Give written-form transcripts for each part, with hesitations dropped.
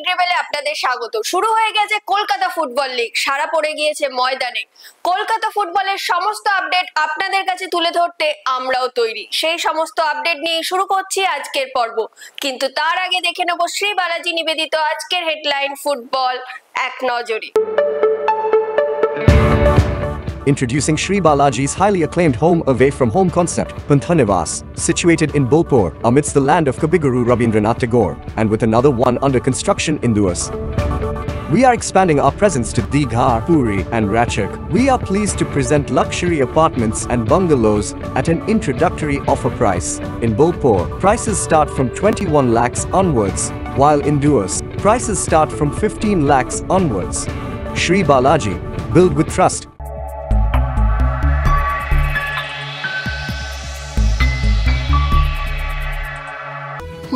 ট্রেবেলে আপনাদের স্বাগত। শুরু হয়ে গেছে কলকাতা ফুটবল লিগ, সারা পড়ে গিয়েছে ময়দানে। কলকাতা ফুটবলের সমস্ত আপডেট আপনাদের কাছে তুলে ধরতে আমরাও তৈরি। সেই সমস্ত আপডেট নিয়ে শুরু করছি আজকের পর্ব, কিন্তু তার আগে দেখে নেব শ্রী বালাজি নিবেদিত আজকের হেডলাইন ফুটবল এক নজরে। Introducing Sri Balaji's highly acclaimed home away from home concept, Panthanivas, situated in Bolpur, amidst the land of Kabiguru Rabindranath Tagore, and with another one under construction in Duas. We are expanding our presence to Digha, Puri, and Ratchak. We are pleased to present luxury apartments and bungalows at an introductory offer price. In Bolpur, prices start from 21 lakhs onwards, while in Duas, prices start from 15 lakhs onwards. Sri Balaji, build with trust.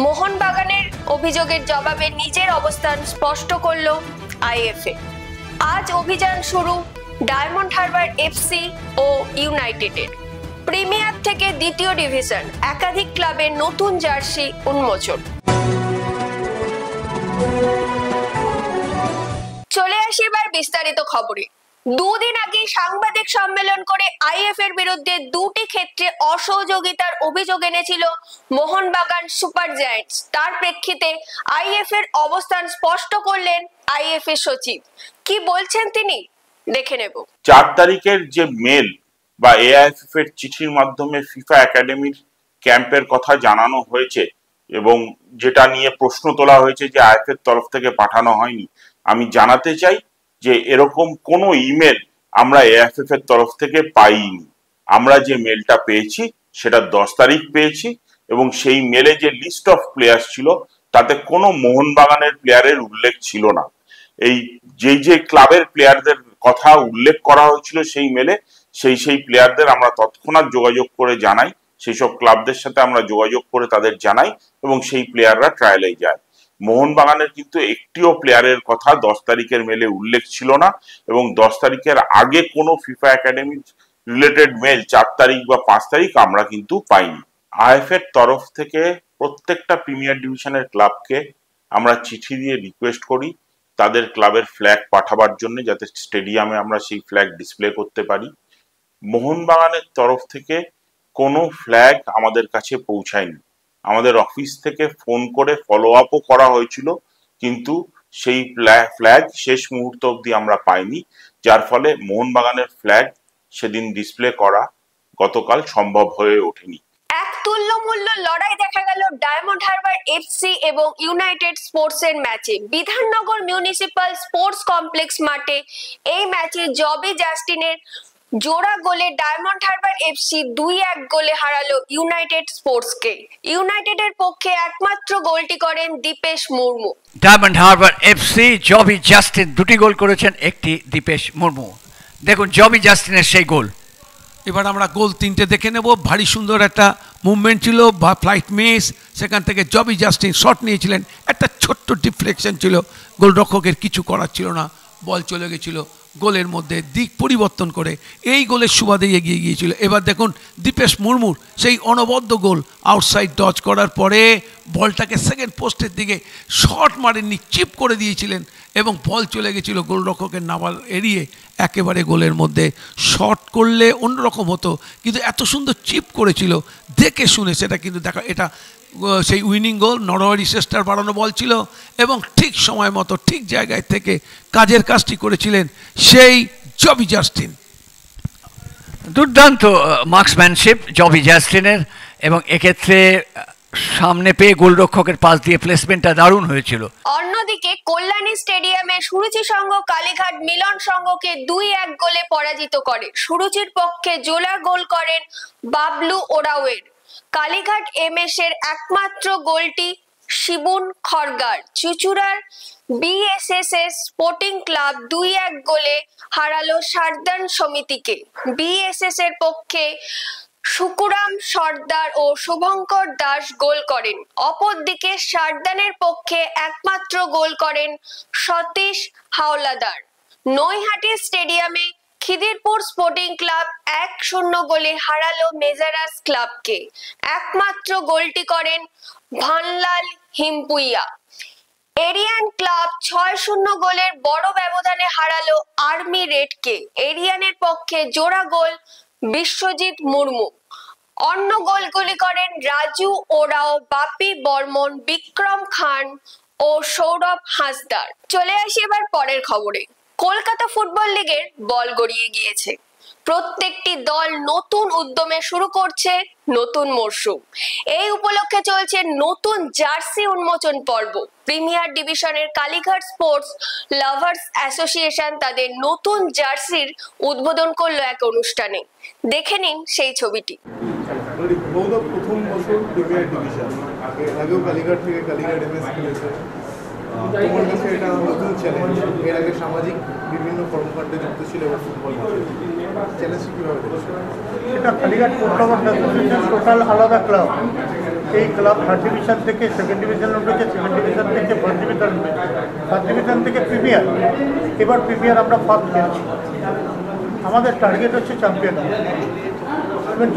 মোহনবাগানের অভিযোগের জবাবে নিজের অবস্থান স্পষ্ট করল IFA. আজ অভিযান শুরু ডায়মন্ড হারবার এফসি ও ইউনাইটেডের। প্রিমিয়ার থেকে দ্বিতীয় ডিভিশন, একাধিক ক্লাবের নতুন জার্সি উন্মোচন। চলে আসি এবার বিস্তারিত খবরে। দুদিন আগে সাংবাদিক সম্মেলন করে আইএফ এর বিরুদ্ধে দুটি ক্ষেত্রে অসহযোগিতার অভিযোগ এনেছিল মোহনবাগান সুপার জায়ান্টস। তার প্রেক্ষিতে আইএফ এর অবস্থান স্পষ্ট করলেন আইএফ এর সচিব। কি বলছেন তিনি, দেখে নেব। 4 তারিখের যে মেল বা এআইএফএফ এর চিঠির মাধ্যমে ফিফা একাডেমির ক্যাম্পের কথা জানানো হয়েছে এবং যেটা নিয়ে প্রশ্ন তোলা হয়েছে যে আইএফএফ এর তরফ থেকে পাঠানো হয়নি, আমি জানাতে চাই যে এরকম কোনো ইমেল আমরা এআইএফএফ এর তরফ থেকে পাইনি। আমরা যে মেলটা পেয়েছি সেটা 10 তারিখ পেয়েছি এবং সেই মেলে যে লিস্ট অফ প্লেয়ার ছিল তাতে কোনো মোহনবাগানের প্লেয়ারের উল্লেখ ছিল না। এই যে ক্লাবের প্লেয়ারদের কথা উল্লেখ করা হয়েছিল সেই মেলে, সেই প্লেয়ারদের আমরা তৎক্ষণাৎ যোগাযোগ করে জানাই, সেই সব ক্লাবদের সাথে আমরা যোগাযোগ করে তাদের জানাই এবং সেই প্লেয়াররা ট্রায়ালে যায়। মোহনবাগানের কিন্তু একটিও প্লেয়ারের কথা 10 তারিখের মেলে উল্লেখ ছিল না এবং 10 তারিখের আগে কোনো ফিফা একাডেমি রিলেটেড মেল 4 তারিখ বা 5 তারিখ আমরা কিন্তু পাইনি। আইএফ এর তরফ থেকে প্রত্যেকটা প্রিমিয়ার ডিভিশনের ক্লাবকে আমরা চিঠি দিয়ে রিকোয়েস্ট করি তাদের ক্লাবের ফ্ল্যাগ পাঠাবার জন্য, যাতে স্টেডিয়ামে আমরা সেই ফ্ল্যাগ ডিসপ্লে করতে পারি। মোহনবাগানের তরফ থেকে কোনো ফ্ল্যাগ আমাদের কাছে পৌঁছায়নি। আমাদের অফিস থেকে ফোন করে ফলো আপও করা হয়েছিল, কিন্তু সেই ফ্ল্যাগ শেষ মুহূর্ত অবধি আমরা পাইনি, যার ফলে মোহনবাগানের ফ্ল্যাগ সেদিন ডিসপ্লে করা গতকাল সম্ভব হয়ে ওঠেনি। এক তুল্যমূল্য লড়াই দেখা গেল ডায়মন্ড হারবার এফসি এবং ইউনাইটেড স্পোর্টস এর ম্যাচে। বিধাননগর মিউনিসিপাল স্পোর্টস কমপ্লেক্স মাঠে এই ম্যাচে জবি জাস্টিনের জোড়া গোলে ডায়মন্ড হারবার এফসি 2-1 গোলে হারালো ইউনাইটেড স্পোর্টসকে। ইউনাইটেডের পক্ষে একমাত্র গোলটি করেন দীপেশ মুর্মু। ডায়মন্ড হারবার এফসি জবি জাস্টিন দুটি গোল করেছেন, একটি দীপেশ মুর্মু। দেখুন জবি জাস্টিনের সেই গোল। এবার আমরা গোল 3টে দেখে নেব। ভারী সুন্দর একটা মুভমেন্ট ছিল বা ফ্লাইট মিস, সেখান থেকে জবি জাস্টিন শট নিয়েছিলেন, একটা ছোট্ট ডিফ্লেকশন ছিল, গোলরক্ষকের কিছু করার ছিল না, বল চলে গেছিল গোলের মধ্যে, দিক পরিবর্তন করে এই গোলের সুবাদে এগিয়ে গিয়েছিল। এবার দেখুন দীপেশ মুর্মুর সেই অনবদ্য গোল, আউটসাইড ডজ করার পরে বলটাকে সেকেন্ড পোস্টের দিকে শট মারেননি, চিপ করে দিয়েছিলেন এবং বল চলে গেছিল গোলরক্ষকের নামাল এড়িয়ে একেবারে গোলের মধ্যে। শট করলে অন্যরকম হতো, কিন্তু এত সুন্দর চিপ করেছিল, দেখে শুনে সেটা কিন্তু দেখা, এটা সেই উইনিং গোল। নরওয়ারি চেষ্টার বাড়ানো বল ছিল এবং ঠিক সময় মতো ঠিক জায়গায় থেকে কাজের কাজটি করেছিলেন সেই জবি জাস্টিন। দুর্দান্ত মার্কসম্যানশিপ জবি জাস্টিনের এবং এক্ষেত্রে সামনে পেয়ে গোলরক্ষকের পাশ দিয়ে প্লেসমেন্টটা দারুণ হয়েছিল। অন্যদিকে কল্যাণী স্টেডিয়ামে সুরুচি সংঘ কালীঘাট মিলন সংঘকে 2-1 গোলে পরাজিত করে। সুরুচির পক্ষে জোলা গোল করেন বাবলু ওরাওয়ের। কালীঘাট এমএস এর একমাত্র গোলটি শিবুন খড়গার। চুচুড়ার বিএসএসএস স্পোর্টিং ক্লাব 2-1 গোলে হারালো সারদান সমিতিকে। বিএসএস এর পক্ষে সুকুরাম সর্দার ও শুভঙ্কর দাস গোল করেন। অপরদিকে সারদানের পক্ষে একমাত্র গোল করেন সতীশ হাওলাদার। নৈহাটি স্টেডিয়ামে খিদিরপুর স্পোর্টিং ক্লাব 1-0 গোলে হারালো মেজারাস ক্লাবকে। একমাত্র গোলটি করেন ভানলাল হিমপুইয়া। এরিয়ান ক্লাব 6-0 গোলের বড় ব্যবধানে হারালো আর্মি রেডকে। এরিয়ানের পক্ষে জোড়া গোল বিশ্বজিৎ মুর্মু। অন্য গোলগুলি করেন রাজু ওরাও, বাপি বর্মন, বিক্রম খান ও সৌরভ হাঁসদার। চলে আসি এবার পরের খবরে। কলকাতা ফুটবল লিগের বল গড়িয়ে গিয়েছে। প্রত্যেকটি দল নতুন উদ্যমে শুরু করছে নতুন মরশুম। এই উপলক্ষে চলছে নতুন জার্সি উন্মোচন পর্ব। প্রিমিয়ার ডিভিশনের কালীঘাট স্পোর্টস লাভার্স অ্যাসোসিয়েশন তাদের নতুন জার্সির উদ্বোধন করলো এক অনুষ্ঠানে। দেখে নিন সেই ছবিটি। প্রথম বছর প্রিমিয়ার ডিভিশন, আগেও কালীঘাট থেকে কালীঘাট এমএস খেলেছে। তোমার কাছে এটা নতুন চ্যালেঞ্জ। এর আগে সামাজিক বিভিন্ন কর্মকাণ্ডে যুক্ত ছিল, এবার ফুটবল চ্যালেঞ্জ কীভাবে দেখছো? এটা কালীঘাট টুর্নামেন্ট অ্যাসোসিয়েশন টোটাল আলাদা ক্লাব। এই ক্লাব থার্ড ডিভিশন থেকে সেকেন্ড ডিভিশনে উঠেছে, সেকেন্ড ডিভিশন থেকে ফার্স্ট ডিভিশন, ফার্স্ট ডিভিশন থেকে প্রিমিয়ার। এবার প্রিমিয়ার আমরা ফার্স্ট খেলছি। আমাদের টার্গেট হচ্ছে চ্যাম্পিয়ন হওয়া।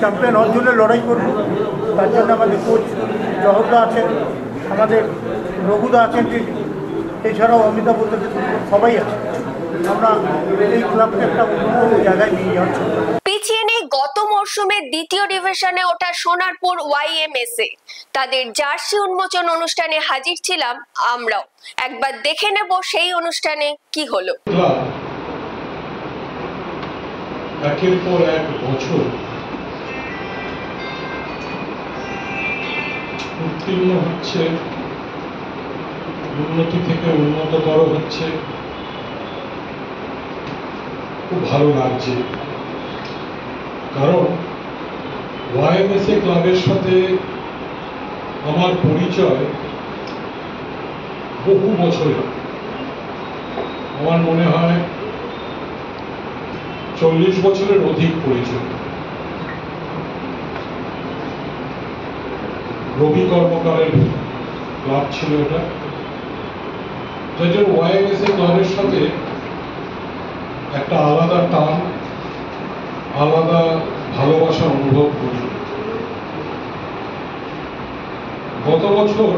চ্যাম্পিয়ন হওয়ার জন্য লড়াই করব। তার জন্য আমাদের কোচ জহরদা আছেন, আমাদের রঘুদা আছেন, এছাড়াও অমিতাভ থেকে সবাই আছে। আমরা এই ক্লাবকে একটা অন্য জায়গায় নিয়ে যাচ্ছি। পিছিয়ে নেই গত মরশুমে দ্বিতীয় ডিভিশনে ওঠা সোনারপুর ওয়াইএমএসএ। তাদের জার্সি উন্মোচন অনুষ্ঠানে হাজির ছিলাম আমরাও। একবার দেখে নেব সেই অনুষ্ঠানে কি হলো। একের পর এক বছর উত্তীর্ণ হচ্ছে, উন্নতি থেকে উন্নততর হচ্ছে, খুব ভালো লাগছে। কারণ ওয়াইএমএসএ ক্লাবের সাথে আমার পরিচয় বহু বছরে, আমার মনে হয় 40 বছরের অধিক পরিচয়। রবি কর্মকারের ক্লাব ছিল এটা, যার জন্য ওয়াইএমএসএ ক্লাবের সাথে একটা আলাদা টান, আলাদা ভালোবাসা অনুভব করি। গত বছর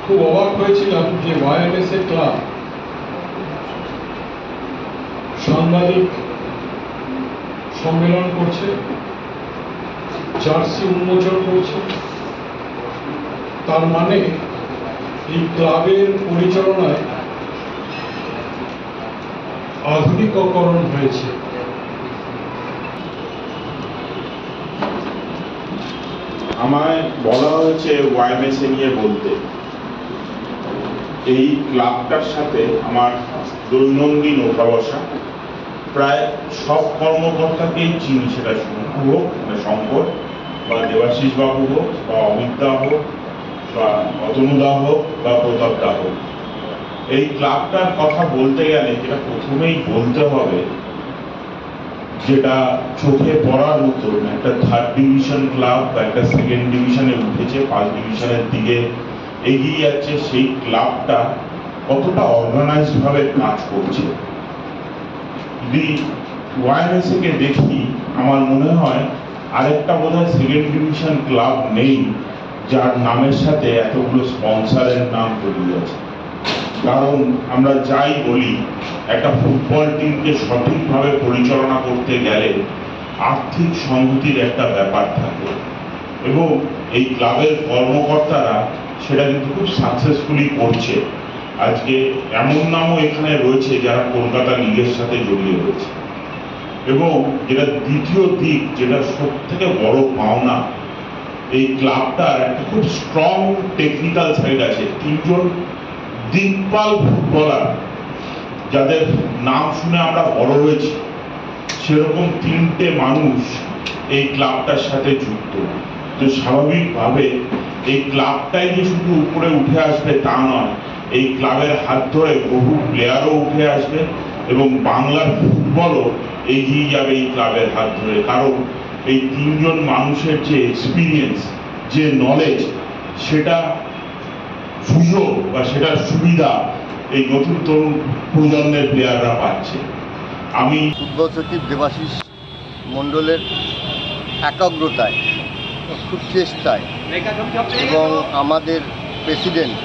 খুব অবাক হয়েছিলাম যে ওয়াইএমএসএ ক্লাব সাংবাদিক সম্মেলন করছে, জার্সি উন্মোচন করছে। তার মানে এই ক্লাবের পরিচালনায় আধুনিকীকরণ হয়েছে। আমায় বলা হয়েছে ওয়াইএমএসএ নিয়ে বলতে। এই ক্লাবটার সাথে আমার দৈনন্দিন ওঠা বসা, প্রায় সব কর্মকর্তাকেই চিনি, সেটা শঙ্কু হোক, মানে শঙ্কর, বা দেবাশিস বাবু হোক, বা অমিত দা হোক, বা অতনুদা হোক, বা প্রতাপ দা হোক। এই ক্লাবটার কথা বলতে গেলে যেটা প্রথমেই বলতে হবে, যেটা চোখে পড়ার মতো, একটা থার্ড ডিভিশন ক্লাব বা একটা সেকেন্ড ডিভিশনে উঠেছে, ফার্স্ট ডিভিশনের দিকে এগিয়ে যাচ্ছে, সেই ক্লাবটা কতটা অর্গানাইজড ভাবে কাজ করছে। যদি ওয়াইএমএসএ কে দেখি, আমার মনে হয় আরেকটা বোধহয় সেকেন্ড ডিভিশন ক্লাব নেই যার নামের সাথে এতগুলো স্পন্সরের নাম জড়িয়ে আছে। কারণ আমরা যাই বলি, একটা ফুটবল টিমকে সঠিকভাবে পরিচালনা করতে গেলে আর্থিক সংহতির একটা ব্যাপার থাকে, এবং এই ক্লাবের কর্মকর্তারা সেটা কিন্তু খুব সাকসেসফুলি করছে। আজকে এমন নামও এখানে রয়েছে যারা কলকাতা লিগের সাথে জড়িয়ে রয়েছে। এবং যেটা দ্বিতীয় দিক, যেটা সব থেকে বড় পাওনা, এই ক্লাবটার একটা খুব স্ট্রং টেকনিক্যাল সাইড আছে। 3 জন দিকপাল ফুটবলার, যাদের নাম শুনে আমরা বড় হয়েছি, সেরকম 3টে মানুষ এই ক্লাবটার সাথে যুক্ত। তো স্বাভাবিকভাবে এই ক্লাবটাই যে শুধু উপরে উঠে আসবে তা নয়, এই ক্লাবের হাত ধরে বহু প্লেয়ারও উঠে আসবে, এবং বাংলার ফুটবলও এগিয়ে যাবে এই ক্লাবের হাত ধরে। কারণ এই 3 জন মানুষের যে এক্সপিরিয়েন্স, যে নলেজ, সেটা সুযোগ বা সেটার সুবিধা এই নতুন তরুণ প্রজন্মের প্লেয়াররা পাচ্ছে। আমি ফুটবল সচিব দেবাশিস মণ্ডলের একাগ্রতায়, খুব চেষ্টায়, এবং আমাদের প্রেসিডেন্ট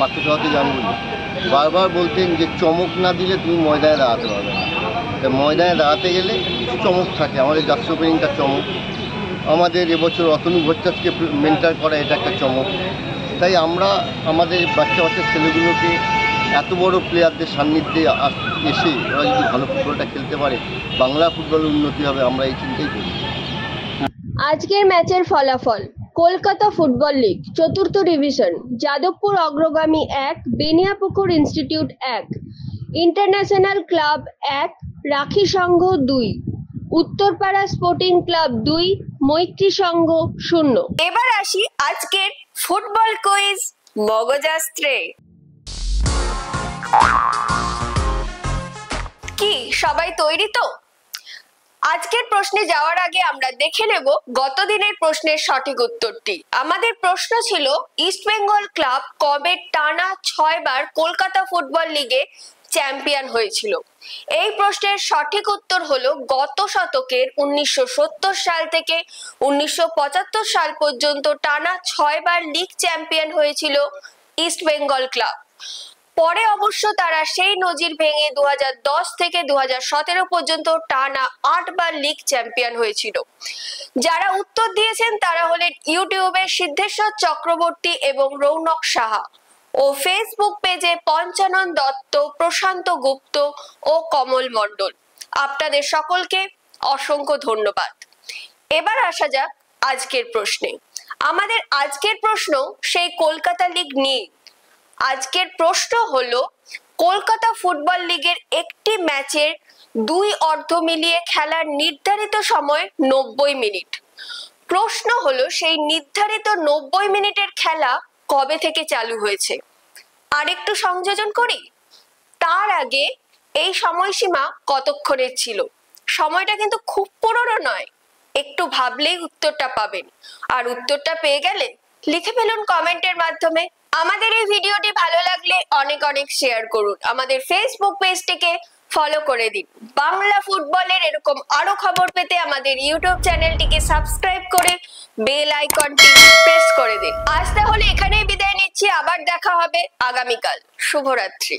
পাঠ্যসভাতে জানবো বারবার বলতেন যে চমক না দিলে তুমি ময়দানে দাঁড়াতে পারবে না। তাই ময়দানে দাঁড়াতে গেলে কিছু চমক থাকে। আমাদের জাতীয় ওপেনিংটা চমক, আমাদের এবছর অতনু ভট্টাচার্যকে মেন্টার করা এটা একটা চমক। তাই আমরা আমাদের বাচ্চা বাচ্চা ছেলেগুলোকে এত বড় প্লেয়ারদের সান্নিধ্যে এসে ওরা যদি ভালো ফুটবলটা খেলতে পারে, বাংলা ফুটবলের উন্নতি হবে, আমরা এই চিন্তাই করি। আজকের ম্যাচের ফলাফল: কলকাতা ফুটবল লিগ চতুর্থ ডিভিশন, যাদবপুর অগ্রগামী 1, বেনিয়াপুকুর ইনস্টিটিউট 1, ইন্টারন্যাশনাল ক্লাব 1, রাখি সংঘ 2, উত্তরপাড়া স্পোর্টিং ক্লাব 2, মৈত্রী সংঘ 0। এবার আসি আজকের ফুটবল কুইজ মগজাস্ত্রে। কি সবাই তৈরি তো? আজকের প্রশ্নে যাওয়ার আগে আমরা দেখে নেব গত দিনের প্রশ্নের সঠিক উত্তরটি। আমাদের প্রশ্ন ছিল ইস্ট বেঙ্গল ক্লাব কবে টানা 6 বার কলকাতা ফুটবল লিগে চ্যাম্পিয়ন হয়েছিল। এই প্রশ্নের সঠিক উত্তর হলো গত শতকের 1970 সাল থেকে 1975 সাল পর্যন্ত টানা 6 বার লিগ চ্যাম্পিয়ন হয়েছিল ইস্ট বেঙ্গল ক্লাব। পরে অবশ্য তারা সেই নজির ভেঙে 2010 থেকে 2017 পর্যন্ত টানা 8 বার লিগ চ্যাম্পিয়ন হয়েছিল। যারা উত্তর দিয়েছেন তারা হলেন ইউটিউবে সিদ্ধেশ্বর চক্রবর্তী এবং রৌনক সাহা ও ফেসবুক পেজে পঞ্চানন দত্ত, প্রশান্ত গুপ্ত ও কমল মণ্ডল। আপনাদের সকলকে অসংখ্য ধন্যবাদ। এবার আসা যাক আজকের প্রশ্নে। আমাদের আজকের প্রশ্ন সেই কলকাতা লিগ নিয়ে। আজকের প্রশ্ন হলো কলকাতা ফুটবল লিগের একটি ম্যাচের 2 অর্ধ মিলিয়ে খেলার নির্ধারিত সময় 90 মিনিট। প্রশ্ন হলো সেই নির্ধারিত 90 মিনিটের খেলা কবে থেকে চালু হয়েছে। আরেকটু সংযোজন করি, তার আগে এই সময়সীমা কতক্ষণের ছিল। সময়টা কিন্তু খুব পুরনো নয়, একটু ভাবলেই উত্তরটা পাবেন। আর উত্তরটা পেয়ে গেলে লিখে ফেলুন কমেন্টের মাধ্যমে। আমাদের এই ভিডিওটি ভালো লাগলে অনেক অনেক শেয়ার করুন। আমাদের ফেসবুক পেজটিকে ফলো করে দিন। বাংলা ফুটবলের এরকম আরো খবর পেতে আমাদের ইউটিউব চ্যানেলটিকে সাবস্ক্রাইব করে বেল আইকনটি প্রেস করে দিন। আজ তাহলে এখানেই বিদায় নিচ্ছি, আবার দেখা হবে আগামীকাল। শুভরাত্রি।